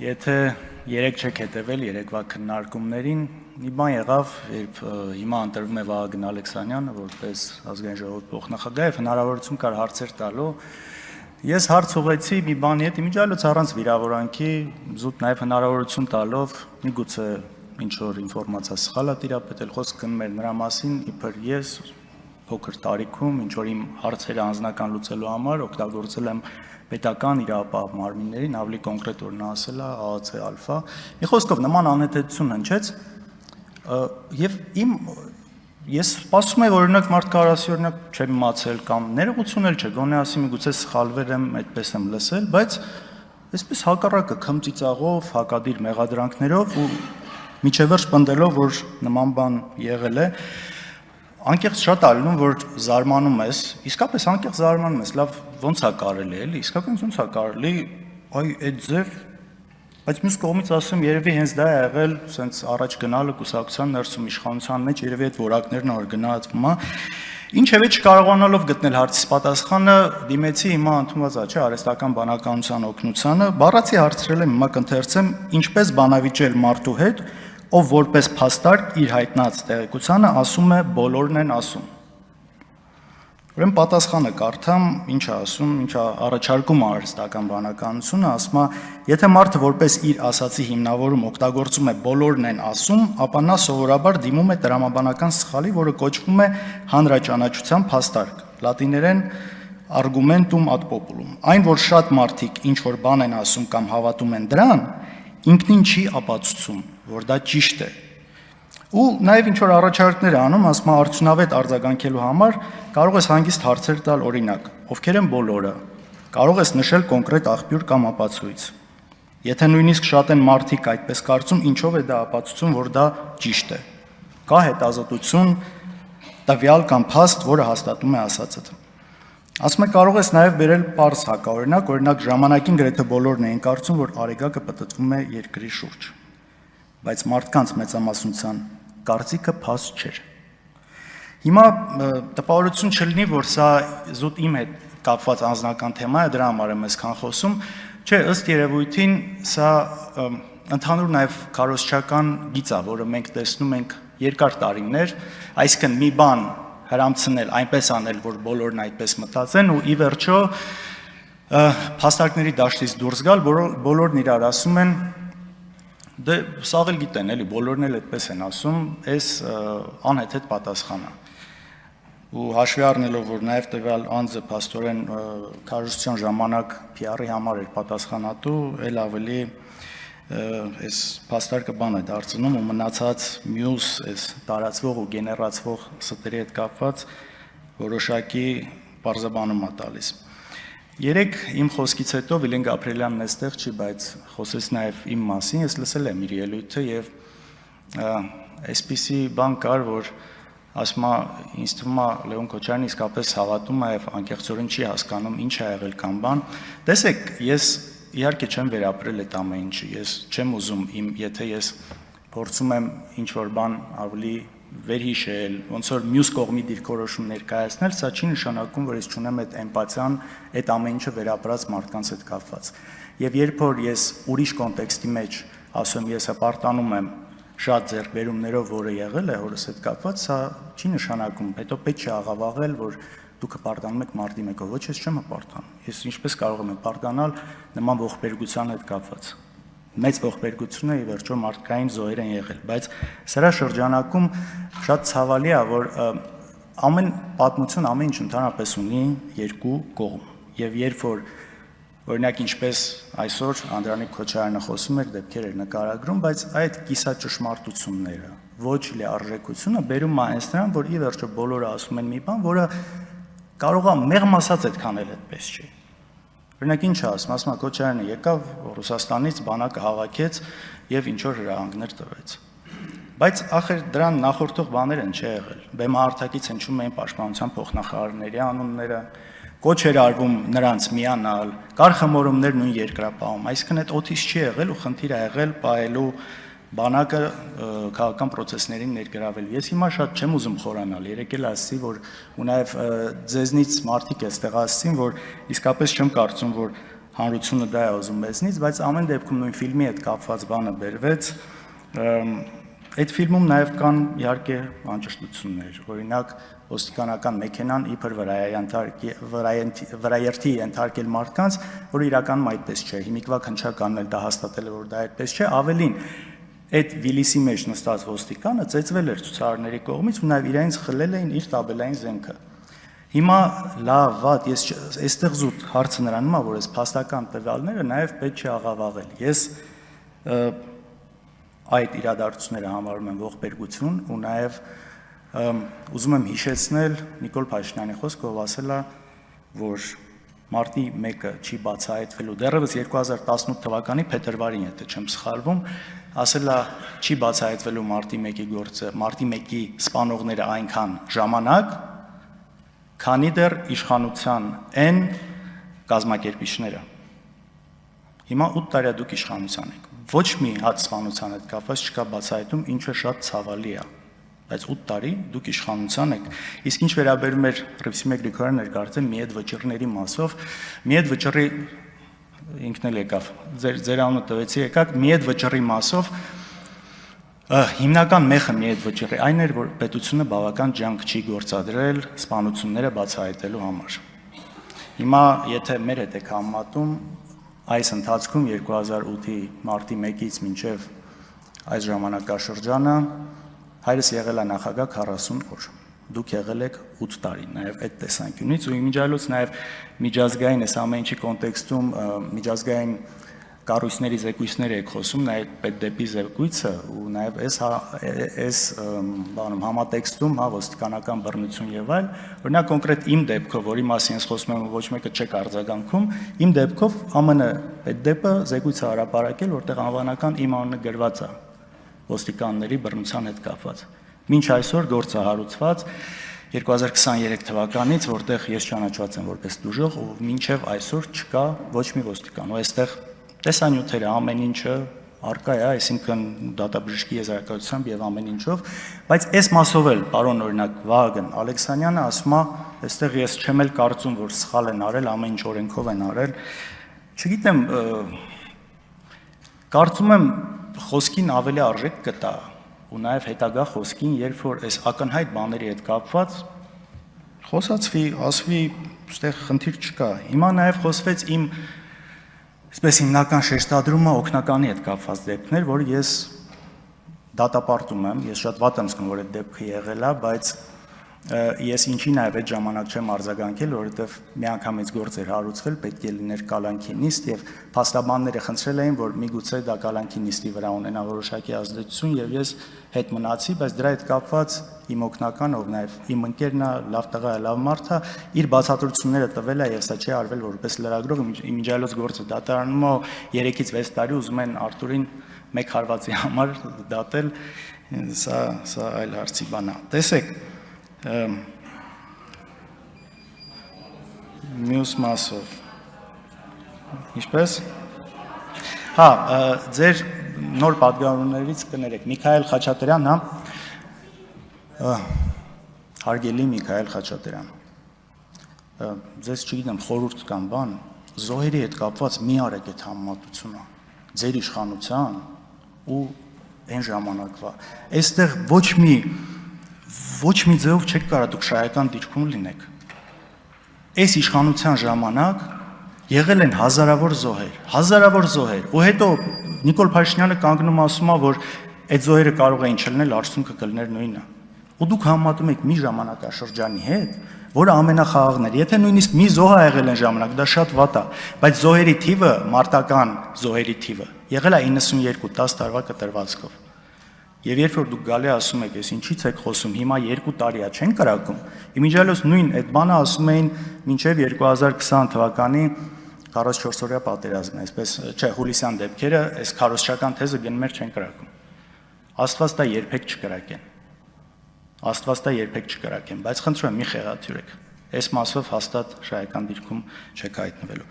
Եթե երեք չեք հետևել երեկվա քննարկումներին, մի բան եղավ, երբ հիմա ընտրվում է Վահագն Ալեքսանյանը որպես ազգային ժողովի փոխնախագահ եւ հնարավորություն կար հարցեր տալու, ես հարց ուղեցի մի բանի հետ իմիջիալոց առանց վիրավորանքի, զուտ նաեւ հնարավորություն տալով, միգուցե ինչ որ ինֆորմացիա սխալ է տիրապետել, խոսք գնում էր նրա մասին, իբր ես փոքր տարիքում ինչ որ իմ հարցերը անձնական լուծելու համար օգտագործել եմ պետական իրավապահ մարմիններին, ավելի կոնկրետ որ նա ասել է ԱԱՑ ալֆա, մի խոսքով նման անհետեցություն հնչեց եւ ես սպասում եմ որ օրինակ մարդ կարասի օրինակ չեմ իմացել կամ ներողություն էլ չէ, գոնե ասի միգուցե սխալվել եմ, այդպես եմ լսել, բայց այսպես հակառակը քմծիծաղով, հակադիր մեղադրանքներով ու միջևերջ պնդելով որ նման բան եղել է անկեղծ շատ ալնում որ զարմանում ես, իսկապես անկեղծ զարմանում ես, լավ ոնց է կարելի էլի, իսկական ոնց է կարելի, այ այդ ձև, բայց մյուս կողմից ասում երևի հենց դա է եղել, սենց առաջ գնալը կուսակցության ներսում իշխանության մեջ երևի այդ որակներն որ գնահատվում է, ինչևէ չկարողանալով գտնել հարցից պատասխանը, դիմեցի հիմա ընդունված է, չէ, արհեստական բանականության օգնությանը, բառացի հարցրել եմ, հիմա կընթերցեմ, ինչպես բանավիճել մարդու հետ ով որպես փաստարկ իր հայտնած տեղեկությանը ասում է բոլորն են ասում։ Ուրեմն պատասխանը կարդամ, ինչ է ասում, ինչ է առաջարկում արհեստական բանականությունը, ասում է, եթե մարդը որպես իր ասացի հիմնավորում օգտագործում է բոլորն են ասում, ապա նա սովորաբար դիմում է տրամաբանական սխալի, որը կոչվում է հանրաճանաչության փաստարկ, լատիներեն argumentum ad populum։ Այն, որ շատ մարդիկ ինչ որ բան են ասում կամ հավատում են դրան, ինքնին չի ապացուցում, որ դա ճիշտ է։ Ու նաև ինչ որ առաջարկներ անում, ասում է արդյունավետ արձագանքելու համար կարող ես հանգիստ հարցեր տալ օրինակ, ովքեր են բոլորը, կարող ես նշել կոնկրետ աղբյուր կամ ապացույց։ Եթե նույնիսկ շատ են մարդիկ այդպես կարծում, ինչով է դա ապացուցում, որ դա ճիշտ է։ Կա հետազոտություն, տվյալ կամ փաստ, որը հաստատում է ասածը։ Ասում է կարող ես նաև վերել պարզ հակաօրինակ, օրինակ ժամանակին գրեթե բոլորն էին կարծում, որ Արեգակը պտտվում է երկրի շուրջ, բայց մարդկանց մեծամասնության կարծիքը փաստ չէր։ Հիմա տպավորություն չլինի, որ սա զուտ իմ հետ կապված անձնական թեմա է, դրա համար եմ այսքան խոսում, չէ, ըստ երևույթին սա ընդհանուր նաև քարոզչական գիծ է, որը մենք տեսնում ենք երկար տարիներ, այսինքն մի բան հրամցնել, այնպես անել, որ բոլորն այդպես մտածեն ու ի վերջո փաստարկների դաշտից դուրս գալ, բոլորն իրար ասում են դե սաղ էլ գիտեն, էլի բոլորն էլ այդպես են ասում, այս անհեթեթ պատասխան է։ Ու հաշվի առնելով, որ նաև տվյալ անձը փաստորեն քարոզչության ժամանակ PR-ի համար էր պատասխանատու, էլ ավելի այս փաստարկը բան է դարձնում ու մնացած մյուս այս տարածվող ու գեներացվող ստերի հետ կապված որոշակի բարձաբանում է տալիս։ Երեք իմ խոսքից հետո Վիլեն Գաբրիելյանն էստեղ չի, բայց խոսեց նաև իմ մասին, ես լսել եմ իր ելույթը եւ այսպիսի բան կար, որ ասում է, ինձ թվում է Լևոն Քոչարյանը իսկապես հավատում է եւ անկեղծորեն չի հասկանում ինչ է եղել կամ բան։ Տեսեք, ես իհարկե չեմ վերապրել այդ ամեն ինչը, ես չեմ ուզում եթե ես փորձում եմ ինչ-որ բան ավելի վերհիշել, ոնց որ մյուս կողմի դիրքորոշում ներկայացնել, սա չի նշանակում, որ ես չունեմ այդ էմպաթիան, այդ ամեն ինչը վերապրած մարդկանց հետ կապված։ Եվ երբ որ ես ուրիշ կոնտեքստի մեջ ասում ես հպարտանում եմ շատ ձեռքբերումներով, որը եղել է հորս հետ կապված, սա չի նշանակում, հետո պետք չի աղավաղել, որ դուք հպարտանում եք մարդի մեկով, ոչ ես չեմ հպարտանում։ Ես ինչպես կարող եմ հպարտանալ նման ողբերգության հետ կապված։ Մեծ ողբերգությունը ի վերջո մարդկային զոհեր են եղել, բայց սրա շրջանակում շատ ցավալի է, որ ամեն պատմություն, ամեն ինչ ընդհանրապես ունի երկու կողմ։ Եվ երբ որ օրինակ ինչպես այսօր Անդրանիկ Քոչարյանը խոսում էր, դեպքեր էր նկարագրում, բայց այդ կիսաճշմարտությունները, ոչ լիարժեքությունը բերում է այնց նրան, որ ի վերջո բոլորը ասում են մի բան, որը կարող է մեղմ ասած այդքան էլ այդպես չի։ Օրինակ ինչ է ասում է Քոչարյանը եկավ Ռուսաստանից բանակը հավաքեց եւ ինչ որ հրահանգներ տվեց։ Բայց ախր դրան նախորդող բաներ են չի եղել։ Բեմահարթակից հնչում էին պաշտպանության փոխնախարարների անունները, կոչ էր արվում նրանց միանալ, կար խմորումներ նույն երկրապահում, այսինքն այդ օթից չի եղել ու խնդիր է եղել պահելու բանակը քաղաքական process-ներին ներգրավել։ Ես հիմա շատ չեմ ուզում խորանալ, երեք էլ ասացի, որ ու նաև ձեզնից մարդիկ էստեղ ասացին, որ իսկապես չեմ կարծում, որ հանրությունը դա է ուզում մեզնից, բայց ամեն դեպքում նույն ֆիլմի հետ կապված բանը բերվեց։ Այդ ֆիլմում նաև կան իհարկե անճշտություններ, օրինակ ոստիկանական մեքենան իբր վրաերթի ենթարկել մարդկանց, որը իրականում այդպես չէ։ Հիմիկվա քննչականն էլ դա հաստատել է, որ դա այդպես չէ, ավելին այդ Վիլիսի մեջ նստած ոստիկանը ծեծվել էր ցուցարարների կողմից ու նաև իրենց խլել էին իր տաբելային զենքը։ Հիմա լավ, վատ, ես այստեղ զուտ հարցը նրանում է, որ այս փաստական տվյալները նաև պետք չի աղավաղել։ Ես այդ իրադարձությունները համարում եմ ողբերգություն ու նաև ուզում եմ հիշեցնել Նիկոլ Փաշինյանի խոսքը, ով ասել է, որ մարտի 1-ը չի բացահայտվելու, դեռևս 2018 թվականի փետրվարին, եթե չեմ սխալվում, ասել է չի բացահայտվելու մարտի 1-ի գործը, մարտի 1-ի սպանողները այնքան ժամանակ, քանի դեռ իշխանության են կազմակերպիչները։ Հիմա 8 տարի դուք իշխանության եք։ Ոչ մի հատ սպանության հետ կապված չկա բացահայտում, ինչը շատ ցավալի է։ Բայց 8 տարի դուք իշխանության եք։ Իսկ ինչ վերաբերում էր Հռիփսիմե Գրիգորյանը ներկայացրել մի այդ վճռների մասով, մի այդ վճռի ինքն էլ եկավ, ձեր անունը տվեցի, եկաք, մի այդ վճռի մասով հիմնական մեխը մի այդ վճռի այն էր, որ պետությունը բավական ջանք չի գործադրել սպանությունները բացահայտելու համար։ Հիմա եթե մեր հետ եք համատում, այս ընթացքում 2008-ի մարտի 1-ից մինչև այս ժամանակաշրջանը հայրս եղել է նախագահ 40 օր, դուք եղել եք 8 տարի, նաև այդ տեսանկյունից ու իմիջիայլոց նաև միջազգային այս ամեն ինչի կոնտեքստում միջազգային կառույցների զեկույցներ եք խոսում, նաև պետդեպի զեկույցը ու նաև այս բանում համատեքստում ոստիկանական բռնություն եւ այլ, օրինակ կոնկրետ իմ դեպքով, որի մասին ես խոսում եմ, ոչ մեկը չեք արձագանքում, իմ դեպքով ԱՄՆ պետդեպը զեկույց է հրապարակել, որտեղ անվանական իմ անունը գրված է ոստիկանների բռնության հետ կապված։ Մինչ այսօր գործը հարուցված 2023 թվականից, որտեղ ես ճանաչված եմ որպես դուժող, ու մինչև այսօր չկա ոչ մի ոստիկան։ Ու այստեղ տեսանյութերը ամեն ինչը արկա է, այսինքն դատաբժշկի եզրակացությամբ եւ ամեն ինչով, բայց այս մասով էլ պարոն օրինակ Վահագն Ալեքսանյանը ասում է, այստեղ ես չեմ էլ կարծում, որ սխալ են արել, ամեն ինչ օրենքով են արել։ Չգիտեմ, կարծում եմ խոսքին ավելի արժեք կտա ու նաև հետագա խոսքին, երբ որ այս ակնհայտ բաների հետ կապված խոսացվի, ասվի, այստեղ խնդիր չկա։ Հիմա նաև խոսվեց իմ այսպես հիմնական շեշտադրումը օգնականի հետ կապված դեպքներ, որ ես դատապարտում եմ, ես շատ վատ եմ զգում, որ այդ դեպքը եղել է, բայց ես ինչի նաև այդ ժամանակ չեմ արձագանքել, որովհետև միանգամից գործ էր հարուցվել, պետք է լիներ կալանքի նիստ եւ փաստաբանները խնդրել էին, որ միգուցե դա կալանքի նիստի վրա ունենա որոշակի ազդեցություն եւ ես հետ մնացի, բայց դրա հետ կապված իմ օգնական, ով նաև իմ ընկերն է, լավ տղա է, լավ մարդ է, իր բացատրությունները տվել է եւ սա չի արվել որպես լրագրող, իմիջիայլոց գործը դատարանում է 3-ից 6 տարի ուզում են Արտուրին մեկ հարվածի համար դատել, սա այլ հարցի բան է։ Տեսեք, մյուս մասով ինչպես ձեր նոր պատգամավորներից կներեք Միքայել Խաչատրյան, հարգելի Միքայել Խաչատրյան, ձեզ չգիտեմ խորհուրդ կամ բան, զոհերի հետ կապված մի արեք այդ համեմատությունը ձեր իշխանության ու այն ժամանակվա, այստեղ ոչ մի ձևով չեք կարող դուք շահեկան դիրքում լինեք։ Այս իշխանության ժամանակ եղել են հազարավոր զոհեր, ու հետո Նիկոլ Փաշինյանը կանգնում ասում է, որ այդ զոհերը կարող էին չլինել, արդյունքը կլիներ նույնը։ Ու դուք համատում եք մի ժամանակաշրջանի հետ, որը ամենախաղաղն էր։ Եթե նույնիսկ մի զոհ ա եղել այն ժամանակ, դա շատ վատ է, բայց զոհերի թիվը, մարտական զոհերի թիվը եղել է 92, 10 տարվա կտրվածքով։ Եվ երբ որ դուք գալի ասում եք, ես ինչից եք խոսում, հիմա 2 տարի է չեն կրակում, իմիջիայլոց նույն այդ բանը ասում էին մինչև 2020 թվականի 44-օրյա պատերազմն, այսպես չէ, հուլիսյան դեպքերը, այս քարոզչական թեզը գնում չեն կրակում։ Աստված դա երբեք չկրակեն, բայց խնդրում եմ մի խեղաթյուրեք, այս մասով հաստատ շահեկան դիրքում չեք հայտնվելու։